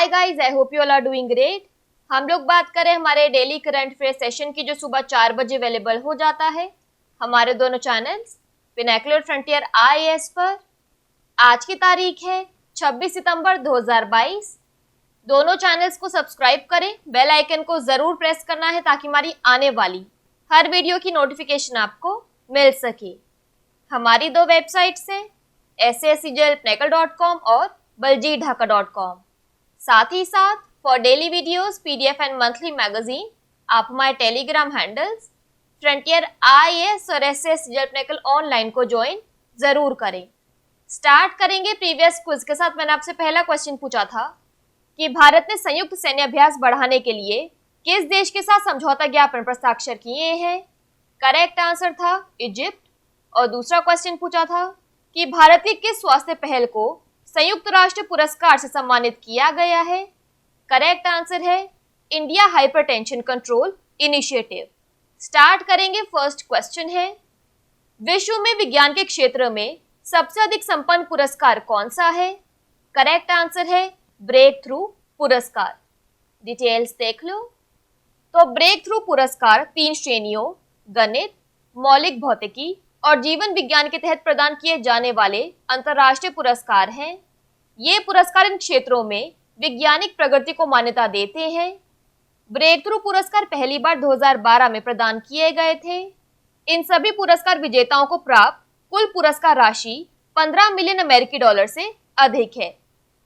Hi guys, I hope you all are doing great. हम लोग बात करें हमारे डेली करंट अफेयर सेशन की, जो सुबह 4 बजे अवेलेबल हो जाता है हमारे दोनों चैनल्स पिनाकुलर फ्रंटियर आईएएस पर। आज की तारीख है 26 सितंबर 2022। दोनों चैनल्स को सब्सक्राइब करें, बेल आइकन को जरूर प्रेस करना है ताकि हमारी आने वाली हर वीडियो की नोटिफिकेशन आपको मिल सके। हमारी दो वेबसाइट्स हैं sascjlpnacle.com और baljeetdhaka.com। साथ ही साथ for daily videos, PDF and monthly magazine आप हमारे टेलीग्राम हैंडल्स फ्रंटियर आईएएस और एसएससीजलपनेकल ऑनलाइन को ज्वाइन जरूर करें। स्टार्ट करेंगे प्रीवियस क्विज के साथ। मैंने आपसे पहला क्वेश्चन पूछा था कि भारत ने संयुक्त सैन्य अभ्यास बढ़ाने के लिए किस देश के साथ समझौता ज्ञापन पर हस्ताक्षर किए हैं? करेक्ट आंसर था इजिप्ट। और दूसरा क्वेश्चन पूछा था कि भारत की किस स्वास्थ्य पहल को संयुक्त राष्ट्र पुरस्कार से सम्मानित किया गया है? करेक्ट आंसर है India hypertension control initiative. Start करेंगे, फर्स्ट क्वेश्चन है विश्व में विज्ञान के क्षेत्र में सबसे अधिक संपन्न पुरस्कार कौन सा है? करेक्ट आंसर है ब्रेक थ्रू पुरस्कार। डिटेल्स देख लो। तो ब्रेक थ्रू पुरस्कार 3 श्रेणियों गणित, मौलिक भौतिकी और जीवन विज्ञान के तहत प्रदान किए जाने वाले अंतर्राष्ट्रीय पुरस्कार हैं। ये पुरस्कार इन क्षेत्रों में वैज्ञानिक प्रगति को मान्यता देते हैं। ब्रेक थ्रू पुरस्कार पहली बार 2012 में प्रदान किए गए थे। इन सभी पुरस्कार विजेताओं को प्राप्त कुल पुरस्कार राशि 15 मिलियन अमेरिकी डॉलर से अधिक है।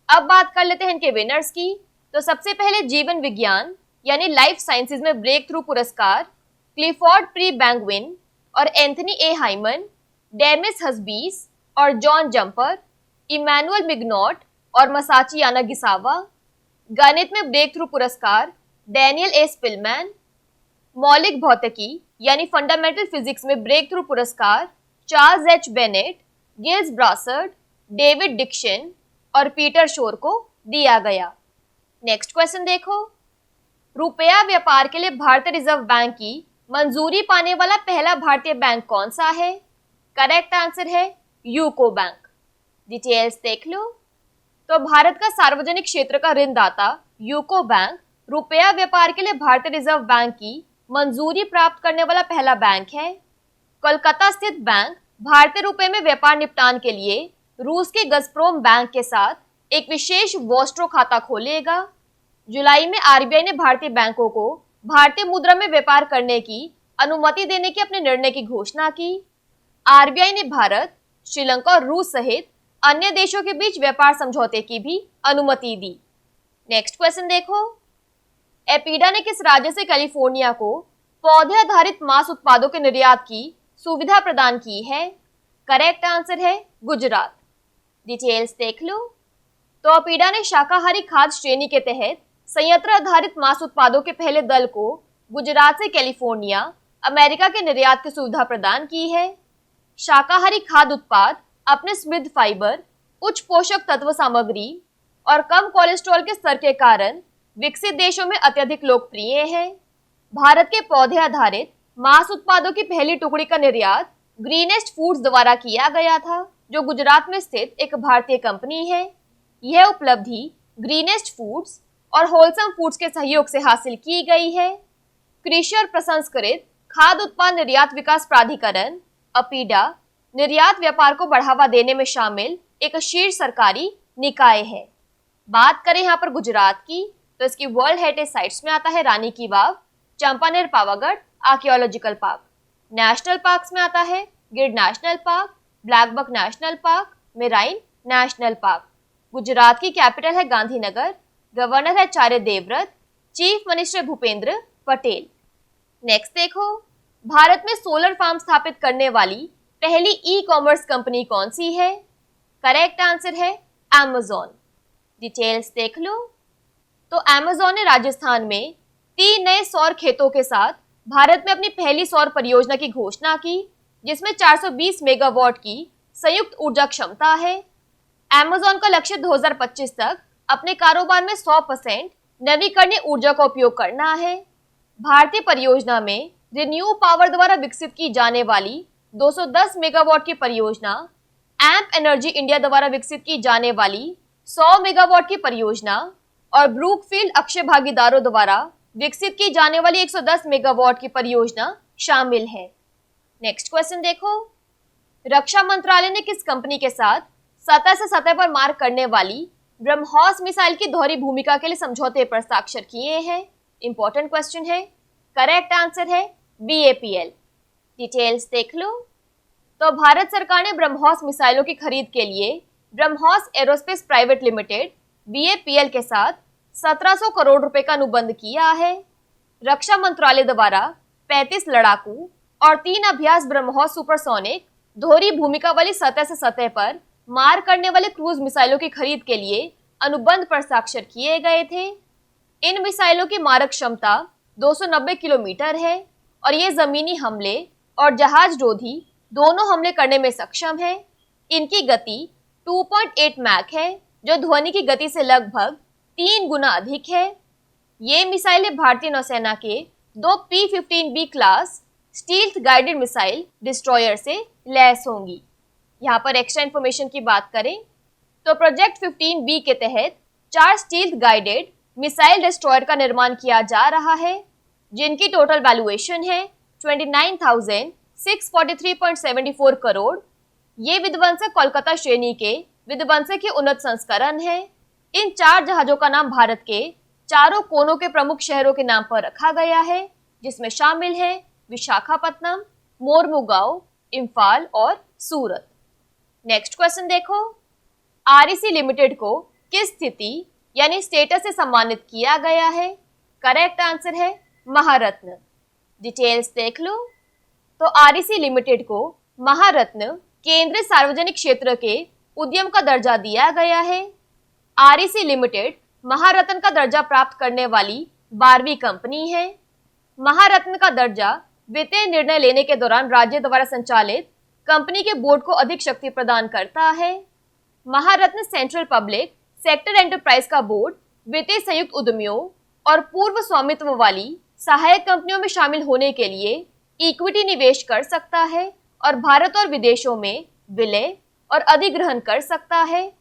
अब बात कर लेते हैं इनके विनर्स की। तो सबसे पहले जीवन विज्ञान यानी लाइफ साइंसेज में ब्रेक थ्रू पुरस्कार क्लिफोर्ड प्री बैंगविन और एंथनी ए हाइमन, डेमिस हस्बीस और जॉन जंपर, इमैनुअल मिग्नॉट और मसाची यानागिसावा। गणित में ब्रेक थ्रू पुरस्कार डैनियल ए स्पिलमैन। मौलिक भौतिकी यानी फंडामेंटल फिजिक्स में ब्रेक थ्रू पुरस्कार Charles H Bennett, Gilles Brassard, David डिक्शन और पीटर शोर को दिया गया। नेक्स्ट क्वेश्चन देखो। रुपया व्यापार के लिए भारतीय रिजर्व बैंक की मंजूरी पाने वाला पहला भारतीय बैंक कौन सा है? करेक्ट आंसर है यूको बैंक। डिटेल्स देख लो। तो भारत का सार्वजनिक क्षेत्र का ऋणदाता यूको बैंक रुपया व्यापार के लिए भारतीय रिजर्व बैंक की मंजूरी प्राप्त करने वाला पहला बैंक है। कोलकाता स्थित बैंक भारतीय रुपए में व्यापार निपटान के लिए रूस के गजप्रोम बैंक के साथ एक विशेष वॉस्ट्रो खाता खोलेगा। जुलाई में आरबीआई ने भारतीय बैंकों को भारतीय मुद्रा में व्यापार करने की अनुमति देने के अपने निर्णय की घोषणा की। आरबीआई ने भारत, श्रीलंका और रूस सहित अन्य देशों के बीच व्यापार समझौते की भी अनुमति दी। नेक्स्ट क्वेश्चन देखो। एपीडा ने किस राज्य से कैलिफोर्निया को पौधे आधारित मांस उत्पादों के निर्यात की सुविधा प्रदान की है? करेक्ट आंसर है गुजरात। डिटेल्स देख लो। तो एपीडा ने शाकाहारी खाद्य श्रेणी के तहत संयंत्र आधारित मांस उत्पादों के पहले दल को गुजरात से कैलिफोर्निया, अमेरिका के निर्यात की सुविधा प्रदान की है। शाकाहारी खाद्य उत्पाद अपने समृद्ध फाइबर, उच्च पोषक तत्व सामग्री और कम कोलेस्ट्रॉल के स्तर के कारण विकसित देशों में अत्यधिक लोकप्रिय है। भारत के पौधे आधारित मांस उत्पादों की पहली टुकड़ी का निर्यात ग्रीनेस्ट फूड्स द्वारा किया गया था, जो गुजरात में स्थित एक भारतीय कंपनी है। यह उपलब्धि ग्रीनेस्ट फूड्स और होलसम फूड्स के सहयोग से हासिल की गई है। कृषि और प्रसंस्कृत खाद्य उत्पाद निर्यात विकास प्राधिकरण अपीडा निर्यात व्यापार को बढ़ावा देने में शामिल एक शीर्ष सरकारी निकाय है। बात करें यहाँ पर गुजरात की, तो इसकी वर्ल्ड हेरिटेज साइट्स में आता है Rani ki Vav, Champaner Pavagadh archaeological park. National parks में आता है Gir national park, blackbuck national park, marine national park. Gujarat की कैपिटल है गांधीनगर, गवर्नर है Acharya Devvrat, chief minister Bhupendra Patel. Next देखो। भारत में सोलर फार्म स्थापित करने वाली पहली ई कॉमर्स कंपनी कौन सी है? करेक्ट आंसर है अमेज़न। डिटेल्स देख लो। तो अमेज़न ने राजस्थान में 3 नए सौर खेतों के साथ भारत में अपनी पहली सौर परियोजना की घोषणा की, जिसमें 420 मेगावाट की संयुक्त ऊर्जा क्षमता है। अमेज़न का लक्ष्य 2025 तक अपने कारोबार में 100% नवीकरणीय ऊर्जा का उपयोग करना है। भारतीय परियोजना में रिन्यू पावर द्वारा विकसित की जाने वाली 210 मेगावाट की परियोजना, एम्प एनर्जी इंडिया द्वारा विकसित की जाने वाली 100 मेगावाट की परियोजना और ब्रूकफील्ड अक्षय भागीदारों द्वारा विकसित की जाने वाली 110 मेगावाट की परियोजना शामिल है। नेक्स्ट क्वेश्चन देखो, रक्षा मंत्रालय ने किस कंपनी के साथ सतह से सतह पर मार करने वाली ब्रह्मोस मिसाइल की दोहरी भूमिका के लिए समझौते पर हस्ताक्षर किए हैं? इंपॉर्टेंट क्वेश्चन है। करेक्ट आंसर है BAPL। डिटेल्स देख लो। तो भारत सरकार ने ब्रह्मोस मिसाइलों की खरीद के लिए BrahMos aerospace private limited BAPL के साथ 1700 करोड़ रुपए का अनुबंध किया है। रक्षा मंत्रालय द्वारा 35 लड़ाकू और 3 अभ्यास ब्रह्मोस सुपरसोनिक दोहरी भूमिका वाली सतह से सतह पर मार करने वाले क्रूज मिसाइलों की खरीद के लिए अनुबंध पर हस्ताक्षर किए गए थे। इन मिसाइलों की मारक क्षमता 290 किलोमीटर है और ये जमीनी हमले और जहाज रोधी दोनों हमले करने में सक्षम है। इनकी गति 2.8 मैक है, जो ध्वनि की गति से लगभग 3 गुना अधिक है। ये मिसाइलें भारतीय नौसेना के 2 P-15B class stealth guided missile destroyer से लैस होंगी। यहाँ पर एक्स्ट्रा इन्फॉर्मेशन की बात करें तो प्रोजेक्ट 15B के तहत 4 स्टील्थ गाइडेड मिसाइल डिस्ट्रॉयर का निर्माण किया जा रहा है, जिनकी टोटल वैल्यूएशन है 29,643.74 करोड़। ये विध्वंसक कोलकाता श्रेणी के विध्वंसक के उन्नत संस्करण है। इन 4 जहाजों का नाम भारत के चारों कोनों के प्रमुख शहरों के नाम पर रखा गया है, जिसमें शामिल है विशाखापत्तनम, मोरमुगांव, इम्फाल और सूरत। नेक्स्ट क्वेश्चन देखो, REC लिमिटेड को किस स्थिति यानी स्टेटस से सम्मानित किया गया है? करेक्ट आंसर है महारत्न। डिटेल्स देख लो। तो REC लिमिटेड को महारत्न केंद्रीय सार्वजनिक क्षेत्र के उद्यम का दर्जा दिया गया है। REC लिमिटेड महारत्न का दर्जा प्राप्त करने वाली 12वीं कंपनी है। महारत्न का दर्जा वित्तीय निर्णय लेने के दौरान राज्य द्वारा संचालित कंपनी के बोर्ड को अधिक शक्ति प्रदान करता है। महारत्न सेंट्रल पब्लिक सेक्टर एंटरप्राइज का बोर्ड वित्तीय संयुक्त उद्यमियों और पूर्व स्वामित्व वाली सहायक कंपनियों में शामिल होने के लिए इक्विटी निवेश कर सकता है और भारत और विदेशों में विलय और अधिग्रहण कर सकता है।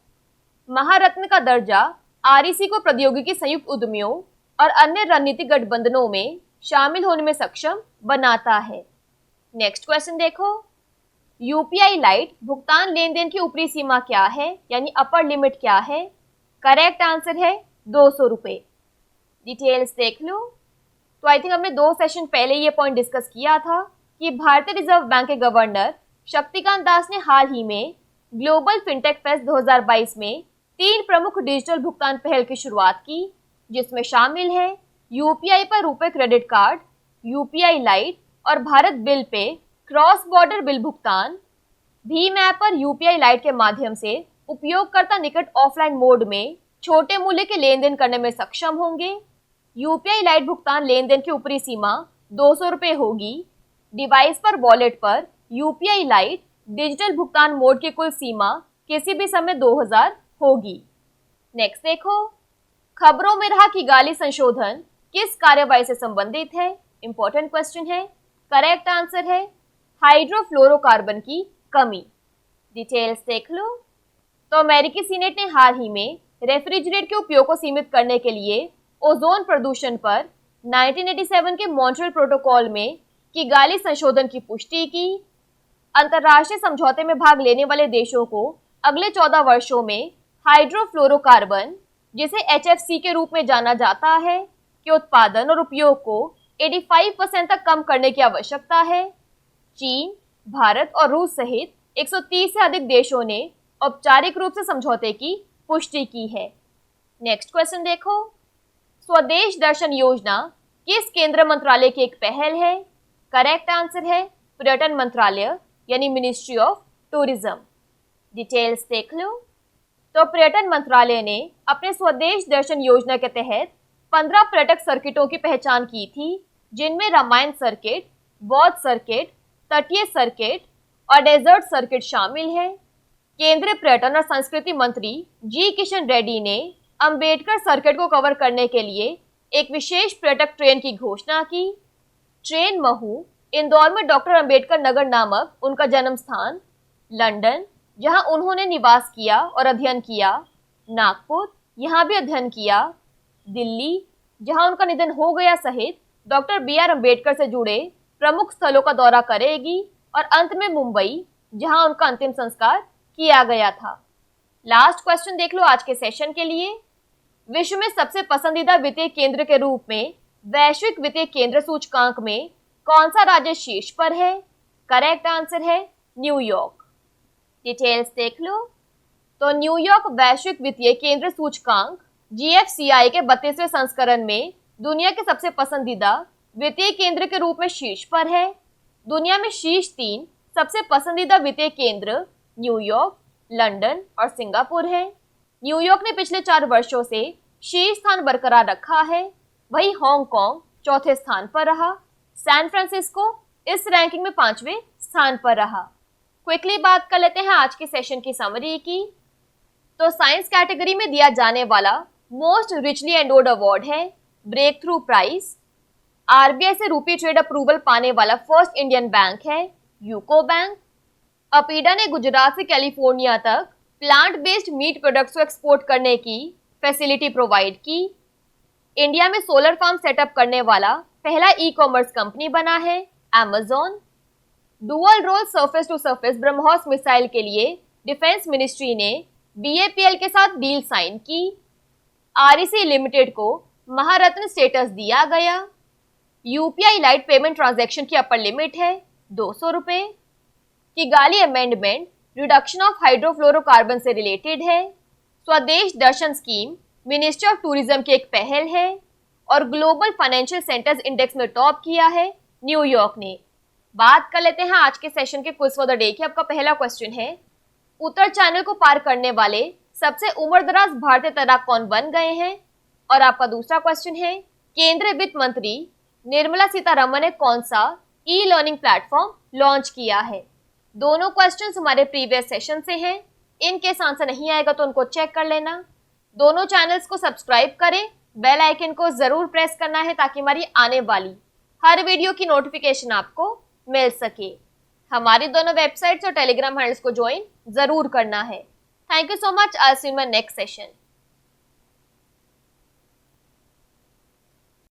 महारत्न का दर्जा REC को प्रौद्योगिकी संयुक्त उद्यमियों और अन्य रणनीतिक गठबंधनों में शामिल होने में सक्षम बनाता है। नेक्स्ट क्वेश्चन देखो, UPI लाइट भुगतान लेन देन की ऊपरी सीमा क्या है यानी अपर लिमिट क्या है? करेक्ट आंसर है 200 रुपए। डिटेल्स देख लो। तो आई थिंक हमने 2 सेशन पहले ये पॉइंट डिस्कस किया था कि भारतीय रिजर्व बैंक के गवर्नर शक्तिकांत दास ने हाल ही में ग्लोबल फिनटेक फेस्ट 2022 में 3 प्रमुख डिजिटल भुगतान पहल की शुरुआत की, जिसमें शामिल है UPI पर रुपए क्रेडिट कार्ड, UPI लाइट और Bharat bill pay cross border bill भुगतान। भीम ऐप पर UPI लाइट के माध्यम से उपयोगकर्ता निकट ऑफलाइन मोड में छोटे मूल्य के लेन देन करने में सक्षम होंगे। UPI लाइट भुगतान लेन देन की ऊपरी सीमा 200 रुपए होगी। डिवाइस पर वॉलेट पर UPI लाइट डिजिटल भुगतान मोड की कुल सीमा किसी भी समय 2000 होगी। नेक्स्ट देखो, खबरों में रहा कि गाली संशोधन किस कार्यवाही से संबंधित है? इंपॉर्टेंट क्वेश्चन है। करेक्ट आंसर है हाइड्रोफ्लोरोकार्बन की कमी। डिटेल्स देख लो। तो अमेरिकी सीनेट ने हाल ही में रेफ्रिजरेट के उपयोग को सीमित करने के लिए ओजोन प्रदूषण पर 1987 के मॉन्ट्रियल प्रोटोकॉल में की गाली संशोधन की पुष्टि की। अंतर्राष्ट्रीय समझौते में भाग लेने वाले देशों को अगले 14 वर्षों में हाइड्रोफ्लोरोकार्बन, जिसे HFC के रूप में जाना जाता है, के उत्पादन और उपयोग को 85% तक कम करने की आवश्यकता है। चीन, भारत और रूस सहित 130 से अधिक देशों ने औपचारिक रूप से समझौते की पुष्टि की है। नेक्स्ट क्वेश्चन देखो, स्वदेश दर्शन योजना किस केंद्र मंत्रालय की एक पहल है? करेक्ट आंसर है पर्यटन मंत्रालय यानी मिनिस्ट्री ऑफ टूरिज्म। डिटेल्स देख लो। तो पर्यटन मंत्रालय ने अपने स्वदेश दर्शन योजना के तहत 15 पर्यटक सर्किटों की पहचान की थी, जिनमें रामायण सर्किट, बौद्ध सर्किट, तटीय सर्किट और डेजर्ट सर्किट शामिल है। केंद्रीय पर्यटन और संस्कृति मंत्री जी किशन रेड्डी ने अंबेडकर सर्किट को कवर करने के लिए एक विशेष पर्यटक ट्रेन की घोषणा की। ट्रेन महू, इंदौर में डॉक्टर अंबेडकर नगर नामक उनका जन्म स्थान, लंदन जहां उन्होंने निवास किया और अध्ययन किया, नागपुर यहाँ भी अध्ययन किया, दिल्ली, जहां उनका निधन हो गया, सहित डॉक्टर BR अम्बेडकर से जुड़े प्रमुख स्थलों का दौरा करेगी और अंत में मुंबई, जहां उनका अंतिम संस्कार किया गया था। लास्ट क्वेश्चन देख लो आज के सेशन के लिए। विश्व में सबसे पसंदीदा वित्तीय केंद्र के रूप में वैश्विक वित्तीय केंद्र सूचकांक में कौन सा राज्य शीर्ष पर है? करेक्ट आंसर है न्यूयॉर्क। डिटेल्स देख लो। तो न्यूयॉर्क वैश्विक वित्तीय केंद्र सूचकांक GFCI के 32वें संस्करण में दुनिया के सबसे पसंदीदा वित्तीय केंद्र के रूप में शीर्ष पर है। दुनिया में शीर्ष 3 सबसे पसंदीदा वित्तीय केंद्र न्यूयॉर्क, लंदन और सिंगापुर है। न्यूयॉर्क ने पिछले 4 वर्षों से शीर्ष स्थान बरकरार रखा है। वहीं हांगकांग चौथे स्थान पर रहा। सैन फ्रांसिस्को इस रैंकिंग में 5वें स्थान पर रहा। क्विकली बात कर लेते हैं आज के सेशन की समरी की। तो साइंस कैटेगरी में दिया जाने वाला मोस्ट रिचली एंडोर्ड अवार्ड है ब्रेक थ्रू प्राइज। RBI से रूपी ट्रेड अप्रूवल पाने वाला फर्स्ट इंडियन बैंक है यूको बैंक। अपीडा ने गुजरात से कैलिफोर्निया तक प्लांट बेस्ड मीट प्रोडक्ट्स को एक्सपोर्ट करने की फैसिलिटी प्रोवाइड की। इंडिया में सोलर फार्म सेटअप करने वाला पहला ई-कॉमर्स कंपनी बना है Amazon। Dual role surface to surface BrahMos missile के लिए डिफेंस मिनिस्ट्री ने BAPL के साथ डील साइन की। REC लिमिटेड को महारत्न स्टेटस दिया गया। UPI लाइट पेमेंट ट्रांजैक्शन की अपर लिमिट है 200 रुपए। Kigali amendment reduction of hydrofluorocarbon से रिलेटेड है। स्वदेश दर्शन स्कीम मिनिस्ट्री ऑफ टूरिज्म की एक पहल है और ग्लोबल फाइनेंशियल सेंटर्स इंडेक्स में टॉप किया है न्यूयॉर्क ने। बात कर लेते हैं आज के सेशन के क्विज फॉर द डे की। आपका पहला क्वेश्चन है, उत्तर चैनल को पार करने वाले सबसे उम्रदराज भारतीय तैराक कौन बन गए हैं? और आपका दूसरा क्वेश्चन है, केंद्रीय वित्त मंत्री निर्मला सीतारमण ने कौन सा ई लर्निंग प्लेटफॉर्म लॉन्च किया है? दोनों क्वेश्चंस हमारे प्रीवियस सेशन से हैं। इनकेस आंसर नहीं आएगा तो उनको चेक कर लेना। दोनों चैनल्स को सब्सक्राइब करें, बेल आइकन को जरूर प्रेस करना है ताकि हमारी आने वाली हर वीडियो की नोटिफिकेशन आपको मिल सके। हमारी दोनों वेबसाइट्स और टेलीग्राम हैंडल्स को ज्वाइन जरूर करना है। Thank you so much. I will see you in my next session.